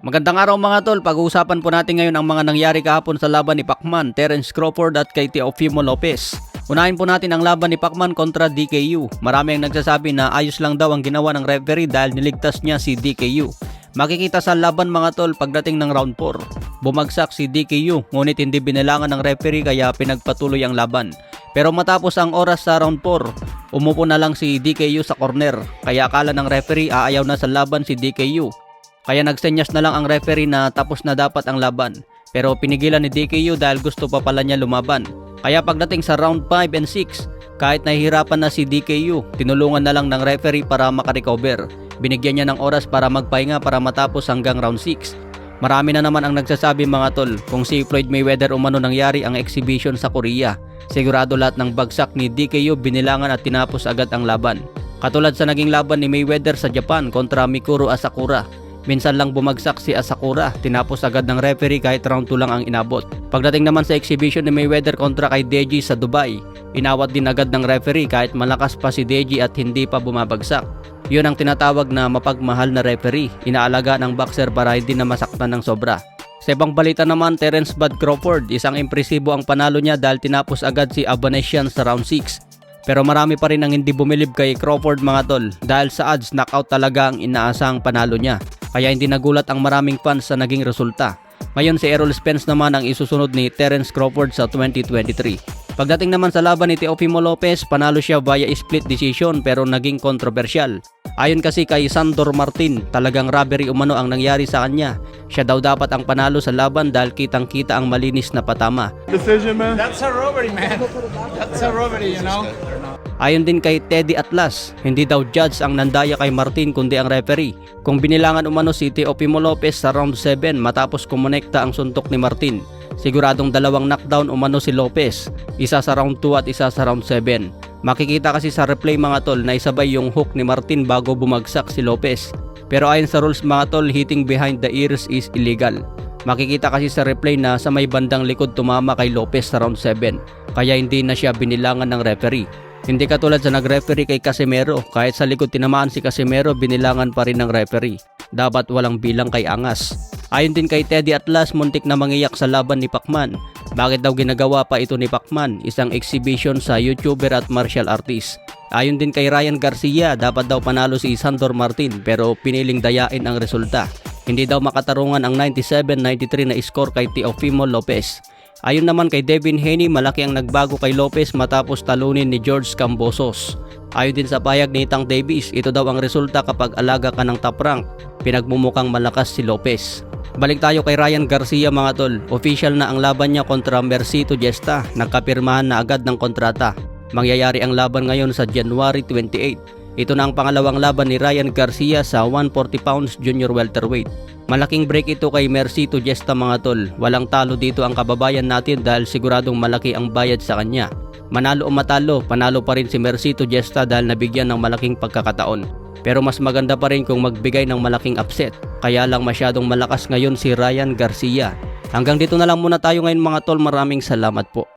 Magandang araw mga tol, pag-uusapan po natin ngayon ang mga nangyari kahapon sa laban ni Pacman, Terence Crawford at kay Teofimo Lopez. Unahin po natin ang laban ni Pacman kontra DKU. Marami ang nagsasabi na ayos lang daw ang ginawa ng referee dahil niligtas niya si DKU. Makikita sa laban mga tol pagdating ng round 4. Bumagsak si DKU ngunit hindi binilangan ng referee kaya pinagpatuloy ang laban. Pero matapos ang oras sa round 4, umupo na lang si DKU sa corner. Kaya akala ng referee aayaw na sa laban si DKU. Kaya nagsenyas na lang ang referee na tapos na dapat ang laban. Pero pinigilan ni DKU dahil gusto pa pala niya lumaban. Kaya pagdating sa round 5 and 6, kahit nahihirapan na si DKU, tinulungan na lang ng referee para makarecover. Binigyan niya ng oras para magpahinga para matapos hanggang round 6. Marami na naman ang nagsasabi mga tol kung si Floyd Mayweather umano nangyari ang exhibition sa Korea. Sigurado lahat ng bagsak ni DKU binilangan at tinapos agad ang laban. Katulad sa naging laban ni Mayweather sa Japan kontra Mikuru Asakura. Minsan lang bumagsak si Asakura, tinapos agad ng referee kahit round 2 lang ang inabot. Pagdating naman sa exhibition ni Mayweather kontra kay Deji sa Dubai, inawat din agad ng referee kahit malakas pa si Deji at hindi pa bumabagsak. Yun ang tinatawag na mapagmahal na referee, inaalaga ng boxer para hindi na masaktan ng sobra. Sa ibang balita naman, Terence "Bud" Crawford, isang impresibo ang panalo niya dahil tinapos agad si Abanesian sa round 6. Pero marami pa rin ang hindi bumilib kay Crawford mga tol dahil sa odds knockout talaga ang inaasang panalo niya. Kaya hindi nagulat ang maraming fans sa naging resulta. Ngayon si Errol Spence naman ang isusunod ni Terence Crawford sa 2023. Pagdating naman sa laban ni Teofimo Lopez, panalo siya via split decision pero naging kontrobersyal. Ayon kasi kay Sandor Martin, talagang robbery umano ang nangyari sa kanya. Siya daw dapat ang panalo sa laban dahil kitang-kita ang malinis na patama. Decision, man. That's a robbery, man. That's a robbery, you know. Ayon din kay Teddy Atlas, hindi daw judge ang nandaya kay Martin kundi ang referee. Kung binilangan umano si Teofimo Lopez sa round 7 matapos kumonekta ang suntok ni Martin, siguradong dalawang knockdown umano si Lopez, isa sa round 2 at isa sa round 7. Makikita kasi sa replay mga tol na isabay yung hook ni Martin bago bumagsak si Lopez. Pero ayon sa rules mga tol, hitting behind the ears is illegal. Makikita kasi sa replay na sa may bandang likod tumama kay Lopez sa round 7, kaya hindi na siya binilangan ng referee. Hindi katulad sa nag-referee kay Casimero, kahit sa likod tinamaan si Casimero binilangan pa rin ng referee. Dapat walang bilang kay Angas. Ayon din kay Teddy Atlas, muntik na mangiyak sa laban ni Pacman. Bakit daw ginagawa pa ito ni Pacman? Isang exhibition sa YouTuber at martial artist. Ayon din kay Ryan Garcia, dapat daw panalo si Sandor Martin pero piniling dayain ang resulta. Hindi daw makatarungan ang 97-93 na score kay Teofimo Lopez. Ayon naman kay Devin Haney, malaki ang nagbago kay Lopez matapos talunin ni George Cambosos. Ayon din sa payag ni Tank Davis, ito daw ang resulta kapag alaga ka ng top rank. Pinagmumukhang malakas si Lopez. Balik tayo kay Ryan Garcia mga tol. Official na ang laban niya kontra Mercito Gesta. Nagkapirmahan na agad ng kontrata. Mangyayari ang laban ngayon sa January 28. Ito na ang pangalawang laban ni Ryan Garcia sa 140 pounds junior welterweight. Malaking break ito kay Mercito Gesta mga tol. Walang talo dito ang kababayan natin dahil siguradong malaki ang bayad sa kanya. Manalo o matalo, panalo pa rin si Mercito Gesta dahil nabigyan ng malaking pagkakataon. Pero mas maganda pa rin kung magbigay ng malaking upset. Kaya lang masyadong malakas ngayon si Ryan Garcia. Hanggang dito na lang muna tayo ngayon mga tol. Maraming salamat po.